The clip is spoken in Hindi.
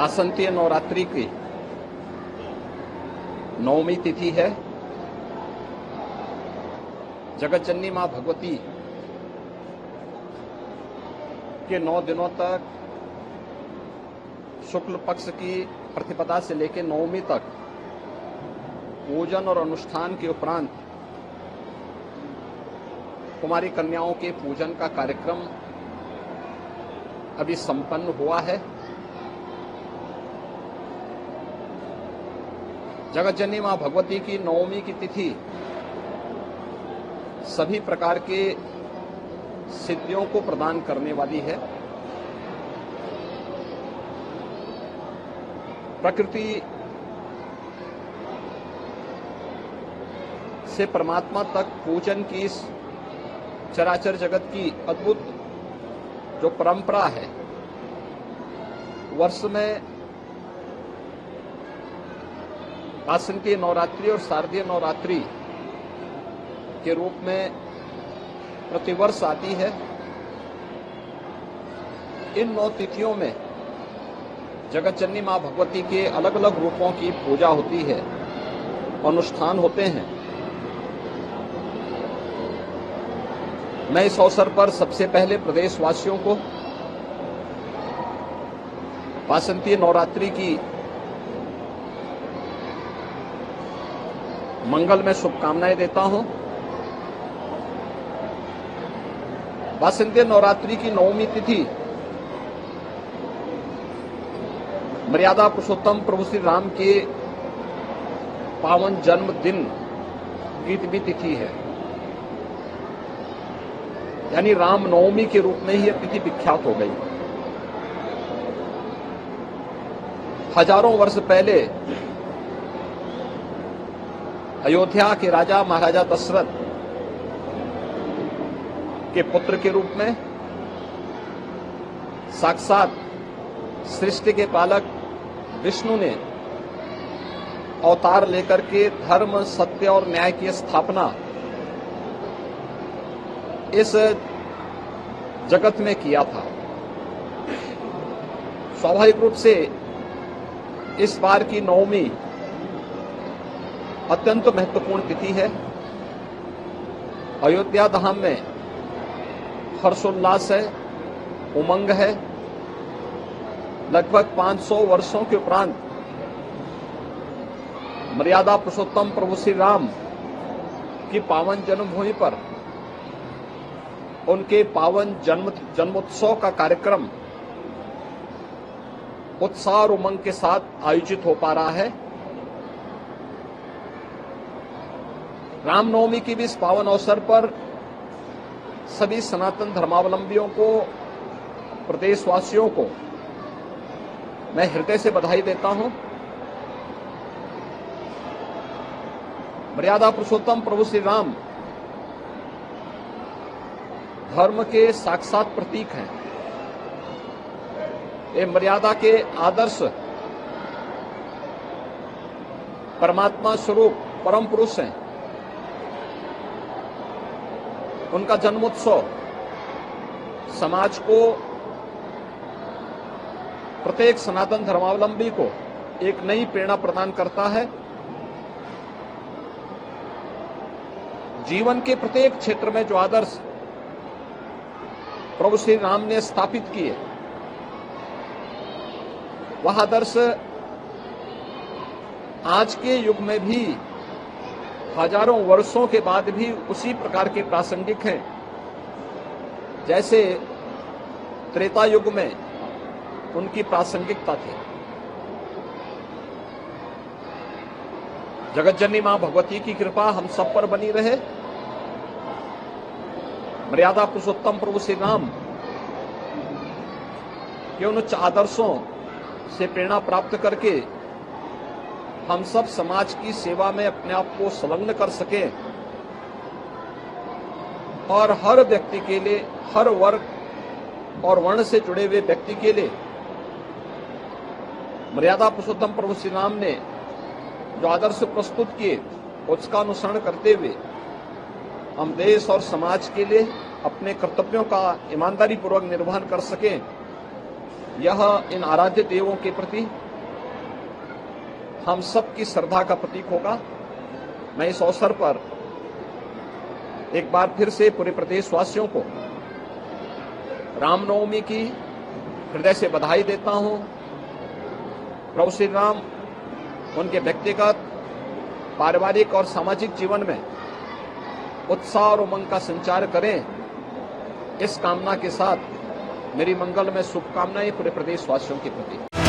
वासंतीय नवरात्रि की नवमी तिथि है। जगत जननी मां भगवती के 9 दिनों तक शुक्ल पक्ष की प्रतिपदा से लेकर नवमी तक पूजन और अनुष्ठान के उपरांत कुमारी कन्याओं के पूजन का कार्यक्रम अभी संपन्न हुआ है। जगत जननी मां भगवती की नवमी की तिथि सभी प्रकार के सिद्धियों को प्रदान करने वाली है। प्रकृति से परमात्मा तक पूजन की इस चराचर जगत की अद्भुत जो परंपरा है, वर्ष में वासंतीय नवरात्रि और शारदीय नवरात्रि के रूप में प्रतिवर्ष आती है। इन 9 तिथियों में जगत जननी मां भगवती के अलग अलग रूपों की पूजा होती है, अनुष्ठान होते हैं। मैं इस अवसर पर सबसे पहले प्रदेशवासियों को वासंतीय नवरात्रि की मंगल में शुभकामनाएं देता हूं। वासंतीय नवरात्रि की नवमी तिथि मर्यादा पुरुषोत्तम प्रभु श्री राम के पावन जन्मदिन की भी तिथि है, यानी राम नवमी के रूप में ही यह तिथि विख्यात हो गई। हजारों वर्ष पहले अयोध्या के राजा महाराजा दशरथ के पुत्र के रूप में साक्षात सृष्टि के पालक विष्णु ने अवतार लेकर के धर्म, सत्य और न्याय की स्थापना इस जगत में किया था। स्वाभाविक रूप से इस बार की नवमी अत्यंत महत्वपूर्ण तिथि है। अयोध्या धाम में हर्षोल्लास है, उमंग है। लगभग 500 वर्षों के उपरांत मर्यादा पुरुषोत्तम प्रभु श्री राम की पावन जन्मभूमि पर उनके पावन जन्मोत्सव का कार्यक्रम उत्साह और उमंग के साथ आयोजित हो पा रहा है। रामनवमी की भी इस पावन अवसर पर सभी सनातन धर्मावलंबियों को, प्रदेशवासियों को मैं हृदय से बधाई देता हूं। मर्यादा पुरुषोत्तम प्रभु श्री राम धर्म के साक्षात प्रतीक हैं। ये मर्यादा के आदर्श परमात्मा स्वरूप परम पुरुष हैं। उनका जन्मोत्सव समाज को, प्रत्येक सनातन धर्मावलंबी को एक नई प्रेरणा प्रदान करता है। जीवन के प्रत्येक क्षेत्र में जो आदर्श प्रभु श्री राम ने स्थापित किए, वह आदर्श आज के युग में भी हजारों वर्षों के बाद भी उसी प्रकार के प्रासंगिक हैं जैसे त्रेता युग में उनकी प्रासंगिकता थी। जगत जननी मां भगवती की कृपा हम सब पर बनी रहे। मर्यादा पुरुषोत्तम प्रभु श्री राम के उन उच्च आदर्शों से प्रेरणा प्राप्त करके हम सब समाज की सेवा में अपने आप को संलग्न कर सके और हर व्यक्ति के लिए, हर वर्ग और वर्ण से जुड़े हुए व्यक्ति के लिए मर्यादा पुरुषोत्तम प्रभु श्री राम ने जो आदर्श प्रस्तुत किए, उसका अनुसरण करते हुए हम देश और समाज के लिए अपने कर्तव्यों का ईमानदारी पूर्वक निर्वहन कर सकें यह इन आराध्य देवों के प्रति हम सबकी श्रद्धा का प्रतीक होगा। मैं इस अवसर पर एक बार फिर से पूरे प्रदेशवासियों को रामनवमी की हृदय से बधाई देता हूं। प्रभु श्री राम उनके व्यक्तिगत, पारिवारिक और सामाजिक जीवन में उत्साह और उमंग का संचार करें, इस कामना के साथ मेरी मंगलमय शुभकामनाएं पूरे प्रदेशवासियों के प्रति।